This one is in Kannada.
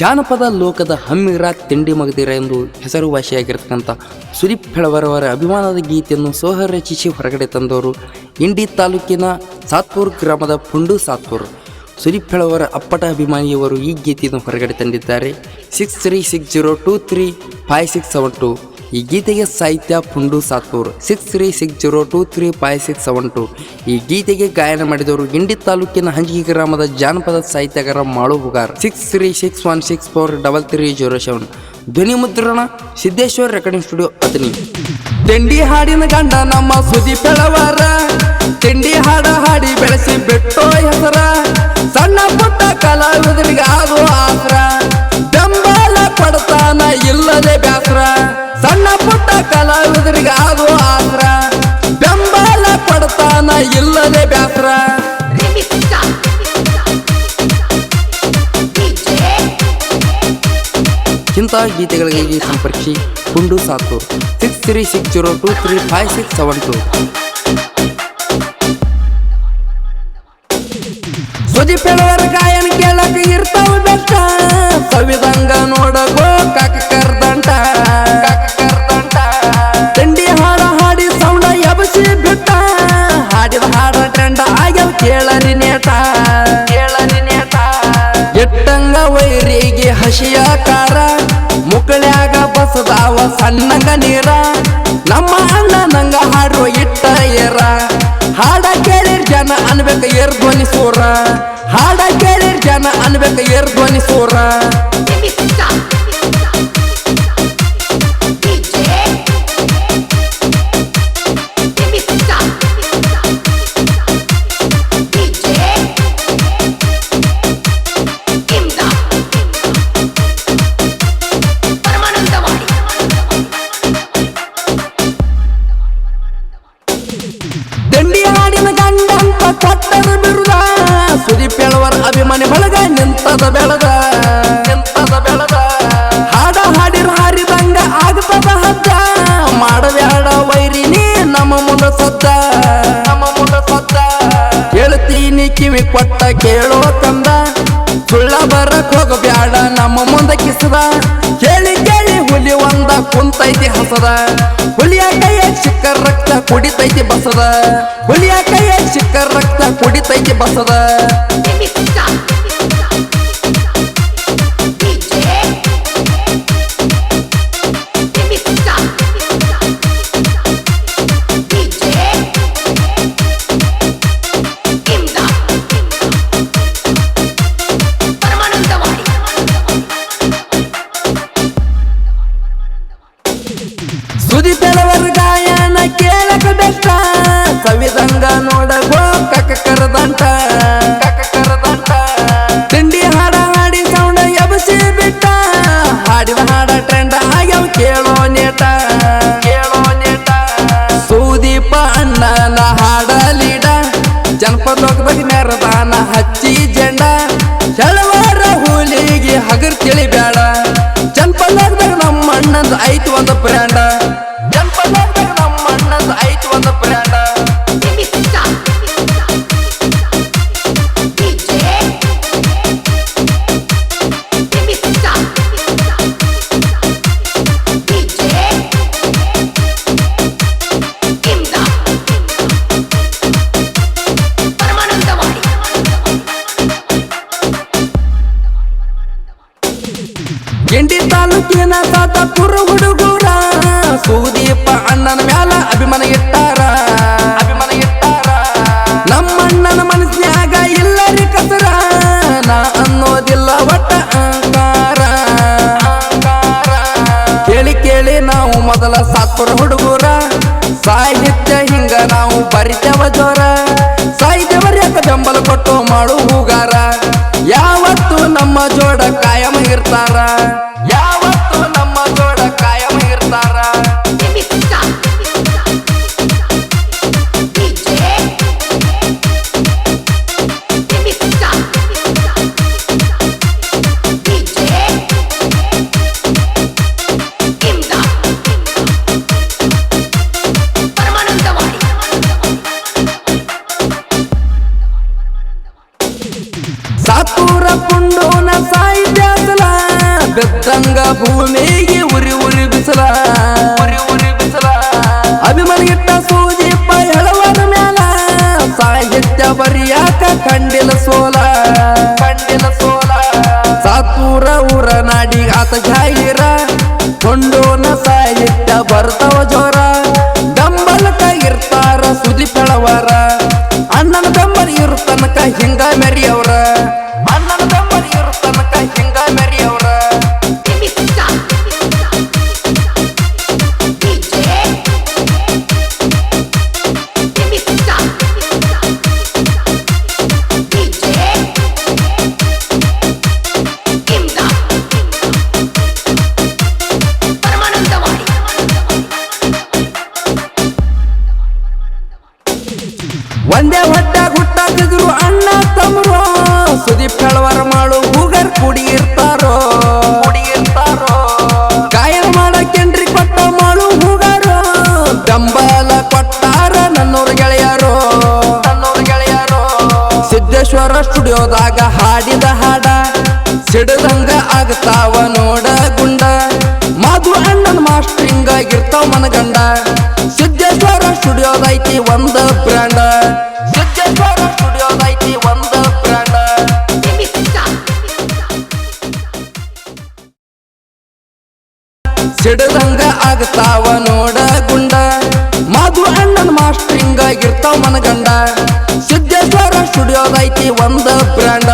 ಜಾನಪದ ಲೋಕದ ಹಮ್ಮಿರ ತಿಂಡಿ ಮಗದಿರ ಎಂದು ಹೆಸರುವಾಸಿಯಾಗಿರ್ತಕ್ಕಂಥ ಸುದೀಪ್ ಹೆಳವರವರ ಅಭಿಮಾನದ ಗೀತೆಯನ್ನು ಸೋಹ ರಚಿಸಿ ಹೊರಗಡೆ ತಂದವರು ಇಂಡಿ ತಾಲೂಕಿನ ಸಾತ್ಪುರ್ ಗ್ರಾಮದ ಪುಂಡು ಸಾತ್ಪುರ್. ಸುದೀಪ್ ಹೆಳವರ ಅಪ್ಪಟ ಅಭಿಮಾನಿಯವರು ಈ ಗೀತೆಯನ್ನು ಹೊರಗಡೆ ತಂದಿದ್ದಾರೆ. 6360235672 ಈ ಗೀತೆಗೆ ಸಾಹಿತ್ಯ ಪುಂಡು ಸಾತ್ಪುರ್. 6360235672 ಈ ಗೀತೆಗೆ ಗಾಯನ ಮಾಡಿದವರು ಇಂಡಿ ತಾಲೂಕಿನ ಹಂಜಗಿ ಗ್ರಾಮದ ಜಾನಪದ ಸಾಹಿತ್ಯಗಾರ ಮಾಳು ಹುಗಾರ್. 6361643307 ಧ್ವನಿ ಮುದ್ರಣ ಸಿದ್ದೇಶ್ವರ್ ರೆಕಾರ್ಡಿಂಗ್ ಸ್ಟುಡಿಯೋ ಅತನಿ. ತಿಂಡಿ ಹಾಡಿನ ಗಂಡ ನಮ್ಮ ಸುದೀಪ್ ಹೆಳವರ, ತಿಂಡಿ ಹಾಡ ಹಾಡಿ ಬೆಳೆಸಿ ಬಿಟ್ಟೋ ಹೆಸರ, ಸಣ್ಣ ಪುಟ್ಟ ಕಲಾವಿದರಿಗೆ ಆದೋ ಆಸರ, ಬೆಂಬಲ ಕೊಡ್ತಾನ ಇಲ್ಲದೆ ಬ್ಯಾಸರ, ಸಣ್ಣ ಪುಟ್ಟ ಕಲಾವಿದರಿಗೆ ಆದೋ ಆಸರ, ಬೆಂಬಲ ಕೊಡ್ತಾನ ಇಲ್ಲದೆ ಬ್ಯಾಸರ. ಇಂಥ ಗೀತೆಗಳಿಗೆ ಸಂಪರ್ಕಿಸಿ ಪುಂಡು ಸಾತ್ಪುರ್ 6360235672. ಸುದೀಪ್ ಹೆಳವರ ಗಾಯನ ಕೇಳಕ ಇರ್ತಾವ ಬೆಟ್ಟ, ಸವಿದಂಗ ನೋಡಗೋ ಕಾಕ ಕರ್ದಂಟ. ತಿಂಡಿ ಹಾಡ ಹಾಡಿ ಸೌಂಡ ಎಬಸಿ ಬಿಟ್ಟ, ಹಾಡಿದ ಹಾಡ ಟ್ರೆಂಡ ಆಗ್ಯಾವ ಕೇಳರಿ ನೇಟ. ಎಟ್ಟಂಗ ವೈರಿಗೆ ಹಸಿಯ ಕಾರ, ಮುಕ್ಕಳ್ಯಾಗ ಬಸದಾವ ಸಣ್ಣಂಗ ನೀರ, ನಮ್ಮ ಅಣ್ಣ ನಂಗ ಹಾಡುವ ಇಟ್ಟ ಏರ. ಹಾಡ ಕೇಳಿರ್ ಜನ ಅನ್ಬೇಕ ಏರ್ ಧ್ವನಿ ಸೂರ, ಹಾಡ ಕೇಳಿರ್ ಜನ ಅನ್ಬೇಕ ಏರ್ ಧ್ವನಿ ಸೂರ. ತಿಂಡಿ ಹಾಡಿನ ಗಂಡ ಅಂತ ಕೊಟ್ಟದ ಬಿರುದ, ಸುದೀಪ್ ಹೆಳವರ ಅಭಿಮಾನಿ ಬಳಗ ನಿಂತದ ಬೆಳದ. ಹಾಡ ಹಾಡಿರ ಹಾರಿದಂಗ ಆಗ್ತದ ಹದ್ದ, ಮಾಡಬ್ಯಾಡ ವೈರಿನಿ ನಮ್ಮ ಮುಂದ ಸದ್ದ. ಹೇಳ್ತೀನಿ ಕಿವಿ ಕೊಟ್ಟ ಕೇಳೋ ಕಂದ, ಸುಳ್ಳ ಬರಕ್ ಹೋಗಬ್ಯಾಡ ನಮ್ಮ ಮುಂದ ಕಿಸದ. ಕೇಳಿ ಕೇಳಿ ಹುಲಿ ಒಂದ ಕುಂತೈತಿ ಹಸದ, ಹುಲಿಯ ಕೈಯ ಚಿಕ್ಕ ರಕ್ತ ಕುಡಿತೈತಿ ಬಸದ, ಹುಲಿಯ ಕೈಯ ಚಿಕ್ಕ ರಕ್ತ ಕುಡಿತೈತಿ ಬಸದ. ಸುದೀಪ್ ಹೆಳವರ ಗಾಯನ ಕೇಳಕ ಬೆಷ್ಟ, ಸವಿದಂಗ ನೋಡಗೋ ಕಕ್ಕ ಕರದಂಟ. ತಿಂಡಿ ಹಾಡ ಹಾಡಿ ಸೌಂಡ ಎಬಸಿ ಬಿಟ್ಟ, ಹಾಡಿದ ಹಾಡ ಟ್ರೆಂಡ ಆಗ್ಯಾವ ಕೇಳೋ ನೇಟ. ಸುದೀಪ ಅಣ್ಣನ ಹಾಡ ಲೀಡ, ಜನಪದ ಲೋಕದಾಗ ಮೆರದಾನ ಹಚ್ಚಿ ಜೆಂಡ. ಹೆಳವರ ಹುಲಿಗೆ ಹಗರ್ ತಿಳಿಬ್ಯಾಡ, ಜನಪದ ಲೋಕದಾಗ ನಮ್ಮ ಅಣ್ಣಂದ ಐತಿ ಒಂದು ಬ್ರ್ಯಾಂಡ. ಜನಪದ ಲೋಕದಾಗ ನಮ್ಮ ಅಣ್ಣಂದ ಐತಿ ಒಂದು ಬ್ರ್ಯಾಂಡ. ಇಂಡಿ ತಾಲೂಕಿನ ಸಾತ್ಪುರ ಹುಡುಗೂರ, ಸುದೀಪ ಅಣ್ಣನ ಮ್ಯಾಲ ಅಭಿಮಾನ ಇಟ್ಟಾರ. ನಮ್ಮ ಅಣ್ಣನ ಮನಸ್ನ್ಯಾಗ ಇಲ್ಲರಿ ಕಸರ, ನಾ ಅನ್ನೋದಿಲ್ಲ ಒಟ್ಟ ಅಹಂಕಾರ. ಕೇಳಿ ಕೇಳಿ ನಾವು ಮೊದಲ ಸಾತ್ಪುರ ಹುಡುಗೂರ, ಸಾಹಿತ್ಯ ಹಿಂಗ ನಾವು ಬರಿತೇವ ಜೋರ. ಸಾಹಿತ್ಯ ಬರ್ಯಾಕ ಬೆಂಬಲ ಕೊಟ್ಟು ಮಾಡು ಹೂಗಾರ, ಯಾವತ್ತು ನಮ್ಮ ಜೋಡ ಕಾಯಮ ಇರ್ತಾರ, ಯಾವತ್ತು ನಮ್ಮ ಜೋಡ ಕಾಯಮ ಇರ್ತಾರ. ಸಿಡದಂಗ ಭೂಮಿಗೆ ಉರಿ ಉರಿ ಬಿಸಲ ಅಭಿಮಾನಿಗಿಟ್ಟ ಸೂಜಿಪ್ಪ ಹೇಳುವನ ಮ್ಯಾಲ ಸಾಹಿತ್ಯ ಬರಿಯಾಕ ಕಂಡಿಲ ಸೋಲ ಸಾತೂರ ಊರ ನಾಡಿ ಆತ ಜಾಹೀರ ಕೊಂಡೋನ ಸಾಹಿತ್ಯ ಬರ್ತಾವ ಜೋರ ಡಂಬಲಕ ಇರ್ತಾರ ಸುದಿ ಬೆಳವರ ಅಣ್ಣನ ಬೆಂಬಲಿ ಇರು ತನಕ ಹಿಂಗ ಮೆರಿಯವ್ರ ಅಣ್ಣನ ಬೆಂಬಲಿ ಇರು ತನಕ ಹಿಂಗ ಮೆರಿಯವ್ರ ಒಂದೇ ಹೊಟ್ಟ ಹುಟ್ಟಾಕಿದ್ರು ಅಣ್ಣ ತಮ್ಮರು ಸುದೀಪ್ ಕಳವರ ಮಾಡು ಹೂಗರ್ ಕುಡಿಯಿರ್ತಾರೋ ಕಾಯಲ್ ಮಾಡಕ್ಕೆಂಡ್ರಿ ಕೊಟ್ಟ ಮಾಡು ಹೂಗಾರು ಬೆಂಬಲ ಕೊಟ್ಟಾರ ನನ್ನೂರ ಗೆಳೆಯರು ಸಿದ್ದೇಶ್ವರ ಸ್ಟುಡಿಯೋದಾಗ ಹಾಡಿದ ಹಾಡ ಸಿಡದಂಗ ಆಗ್ತಾವ ನೋಡ ಗುಂಡ ಮಾಧು ಅಣ್ಣನ ಮಾಸ್ಟ್ರಿಂಗ್ ಆಗಿರ್ತಾವ ಮನಗಂಡ ಸಿದ್ದೇಶ್ವರ ಸ್ಟುಡಿಯೋದೈತಿ ಒಂದ ಬ್ರ್ಯಾಂಡ ಸಿದ್ದೇಶ್ವರ ಸ್ಟುಡಿಯೋದೈತಿ ಒಂದ ಬ್ರ್ಯಾಂಡ ಸಿಡದಂಗ ಆಗ್ತಾವ ನೋಡ ಗುಂಡ ಮಾಧು ಅಣ್ಣನ ಮಾಸ್ಟ್ರಿಂಗ್ ಆಗಿರ್ತಾವ ಮನಗಂಡ ಸಿದ್ದೇಶ್ವರ ಸ್ಟುಡಿಯೋದೈತಿ ಒಂದ ಬ್ರ್ಯಾಂಡ